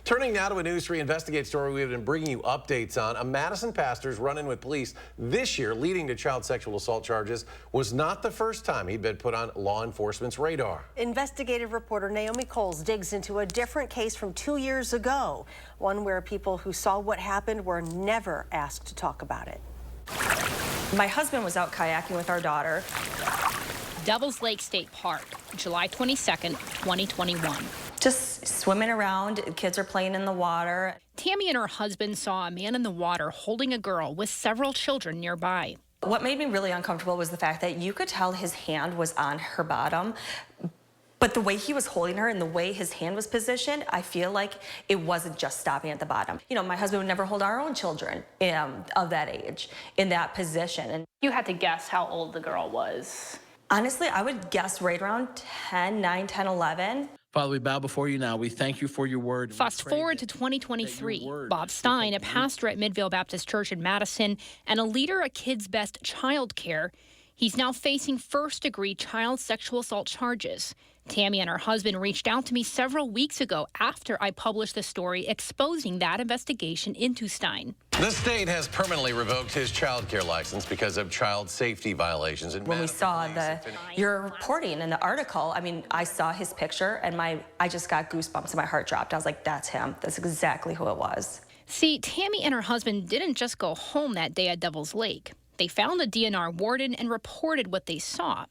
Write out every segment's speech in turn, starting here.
Turning now to a News 3 Investigate story we've been bringing you updates on. A Madison pastor's run-in with police this year leading to child sexual assault charges was not the first time he'd been put on law enforcement's radar. Investigative reporter Naomi Coles digs into a different case from 2 years ago, one where people who saw what happened were never asked to talk about it. My husband was out kayaking with our daughter. Devil's Lake State Park, July 22nd, 2021. Just swimming around, kids are playing in the water. Tammy and her husband saw a man in the water holding a girl with several children nearby. What made me really uncomfortable was the fact that you could tell his hand was on her bottom, but the way he was holding her and the way his hand was positioned, I feel like it wasn't just stopping at the bottom. You know, my husband would never hold our own children of that age in that position. And You had to guess how old the girl was. honestly, I would guess right around 9, 10, 11. Father, we bow before you now. We thank you for your word. Fast forward to 2023. Bob Stein, a pastor at Midvale Baptist Church in Madison and a leader at Kids Best Child Care, he's now facing first-degree child sexual assault charges. Tammy and her husband reached out to me several weeks ago after I published the story exposing that investigation into Stein. The state has permanently revoked his child care license because of child safety violations. When we saw your reporting in the article, I mean, I saw his picture and I just got goosebumps and my heart dropped. I was like, that's him. That's exactly who it was. See, Tammy and her husband didn't just go home that day at Devil's Lake. They found the DNR warden and reported what they saw.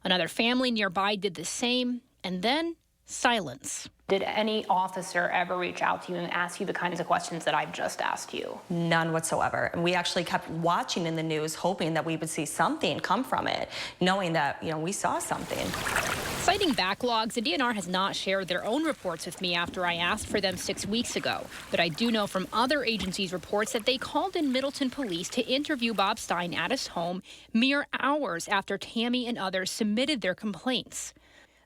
Another family nearby did the same, and then silence. Did any officer ever reach out to you and ask you the kinds of questions that I've just asked you? None whatsoever. And we actually kept watching in the news, hoping that we would see something come from it, knowing that, you know, we saw something. Citing backlogs, the DNR has not shared their own reports with me after I asked for them 6 weeks ago. But I do know from other agencies' reports that they called in Middleton Police to interview Bob Stein at his home mere hours after Tammy and others submitted their complaints.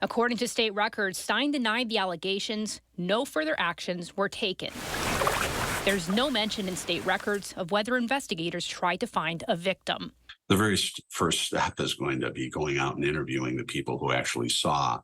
According to state records, Stein denied the allegations. No further actions were taken. There's no mention in state records of whether investigators tried to find a victim. The very first step is going to be going out and interviewing the people who actually saw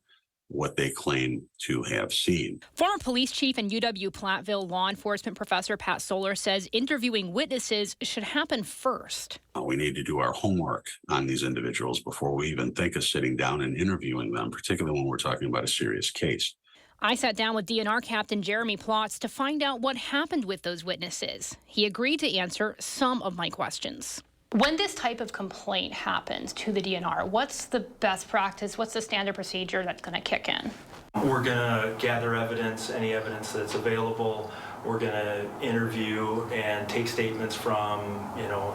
what they claim to have seen. Former police chief and UW-Platteville law enforcement professor Pat Solar says interviewing witnesses should happen first. We need to do our homework on these individuals before we even think of sitting down and interviewing them, particularly when we're talking about a serious case. I sat down with DNR Captain Jeremy Plotz to find out what happened with those witnesses. He agreed to answer some of my questions. When this type of complaint happens to the DNR, what's the best practice? What's the standard procedure that's going to kick in? We're going to gather evidence, any evidence that's available. We're going to interview and take statements from,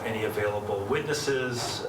any available witnesses,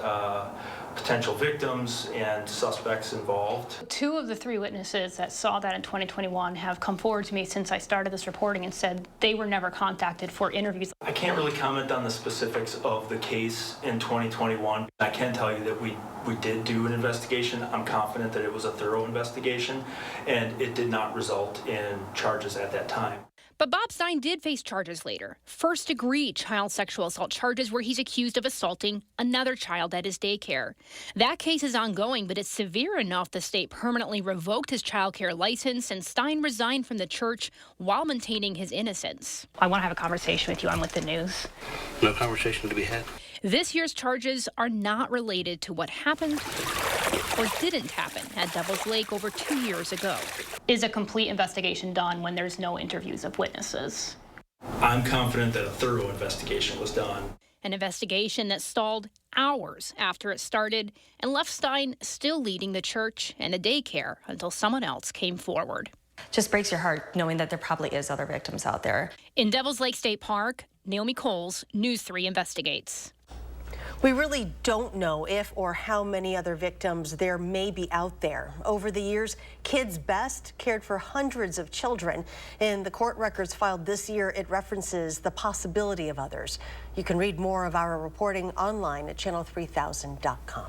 potential victims, and suspects involved. 2 of the 3 witnesses that saw that in 2021 have come forward to me since I started this reporting and said they were never contacted for interviews. I can't really comment on the specifics of the case in 2021. I can tell you that we did do an investigation. I'm confident that it was a thorough investigation, and it did not result in charges at that time. But Bob Stein did face charges later. First-degree child sexual assault charges where he's accused of assaulting another child at his daycare. That case is ongoing, but it's severe enough the state permanently revoked his child care license and Stein resigned from the church while maintaining his innocence. I want to have a conversation with you on With the News. No conversation to be had. This year's charges are not related to what happened or didn't happen at Devil's Lake over 2 years ago. Is a complete investigation done when there's no interviews of witnesses? I'm confident that a thorough investigation was done. An investigation that stalled hours after it started and left Stein still leading the church and the daycare until someone else came forward. Just breaks your heart knowing that there probably is other victims out there. In Devil's Lake State Park, Naomi Coles, News 3 Investigates. We really don't know if or how many other victims there may be out there. Over the years, Kids Best cared for hundreds of children. In the court records filed this year, it references the possibility of others. You can read more of our reporting online at channel3000.com.